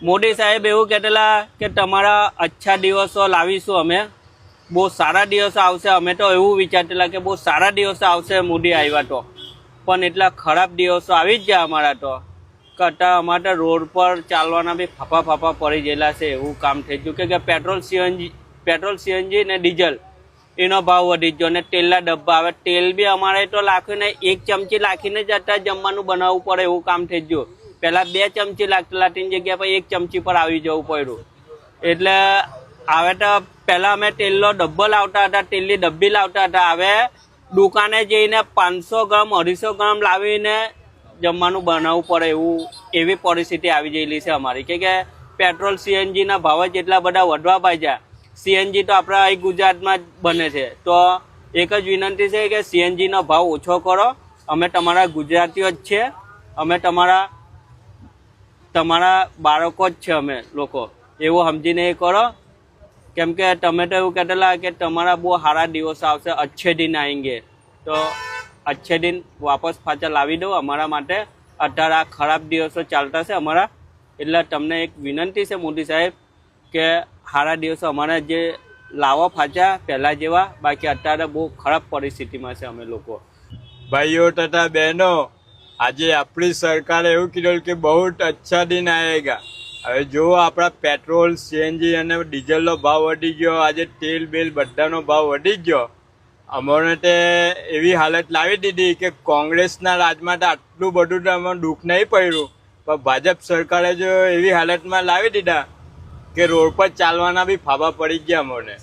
મોદી સાહેબ એવું કહેલા કે તમારા અચ્છા દિવસો લાવીશું અમે, બહુ સારા દિવસો આવશે. અમે તો એવું વિચારતેલા કે બહુ સારા દિવસો આવશે મોદી આવ્યા તો, પણ એટલા ખરાબ દિવસો આવી જ ગયા અમારા તો. કટા અમારા રોડ પર ચાલવાના બી ફાફા પડી ગયેલા છે. એવું કામ થઈ ગયું કે પેટ્રોલ સીએનજી ને ડીઝલ એનો ભાવ વધી ગયો ને તેલના ડબ્બા. હવે તેલ બી અમારે તો લાખીને 1 ચમચી લાખીને જ અત્યારે જમવાનું બનાવવું પડે એવું કામ થઈ ગયું. પહેલાં 2 ચમચી લાગતેલા તેની જગ્યા પર 1 ચમચી પર આવી જવું પડ્યું. એટલે હવે તો પહેલાં અમે તેલનો ડબ્બો લાવતા હતા, તેલની ડબ્બી લાવતા હતા. હવે દુકાને જઈને 500 ગ્રામ 250 ગ્રામ લાવીને જમવાનું બનાવવું પડે એવી પરિસ્થિતિ આવી ગયેલી છે અમારી. કે પેટ્રોલ સીએનજીના ભાવ જ એટલા બધા વધવા પામ્યા. સીએનજી તો આપણા અહીં ગુજરાતમાં જ બને છે. તો એક જ વિનંતી છે કે સીએનજીનો ભાવ ઓછો કરો. અમે તમારા ગુજરાતીઓ જ છે, અમે તમારા બાળકો જ છે અમે લોકો, એવું સમજીને એ કરો. કેમ કે તમે તો એવું કહેતા કે તમારા બહુ સારા દિવસ આવશે, અચ્છે દિન આएंगे. તો અચ્છે દિન વાપસ પાછા લાવી દો અમારા માટે. અત્યારે આ ખરાબ દિવસો ચાલતા છે અમારા, એટલે તમને એક વિનંતી છે મોદી સાહેબ કે સારા દિવસો અમારા જે લાવો પાછા પહેલાં જેવા. બાકી અત્યારે બહુ ખરાબ પરિસ્થિતિમાં છે અમે લોકો. ભાઈઓ તથા બહેનો, આજે આપણી સરકારે એવું કીધું કે બહુ અચ્છા દિન આएगा. હવે જો આપણા પેટ્રોલ સીએનજી અને ડીઝલનો ભાવ વધી ગયો, આજે તેલ બેલ બધાનો ભાવ વધી ગયો. અમને તે એવી હાલત લાવી દીધી કે કોંગ્રેસના રાજમાં તો આટલું બધું તો અમને દુઃખ નહીં પડ્યું, પણ ભાજપ સરકારે જો એવી હાલતમાં લાવી દીધા કે રોડ પર ચાલવાના બી ફાફા પડી ગયા અમને.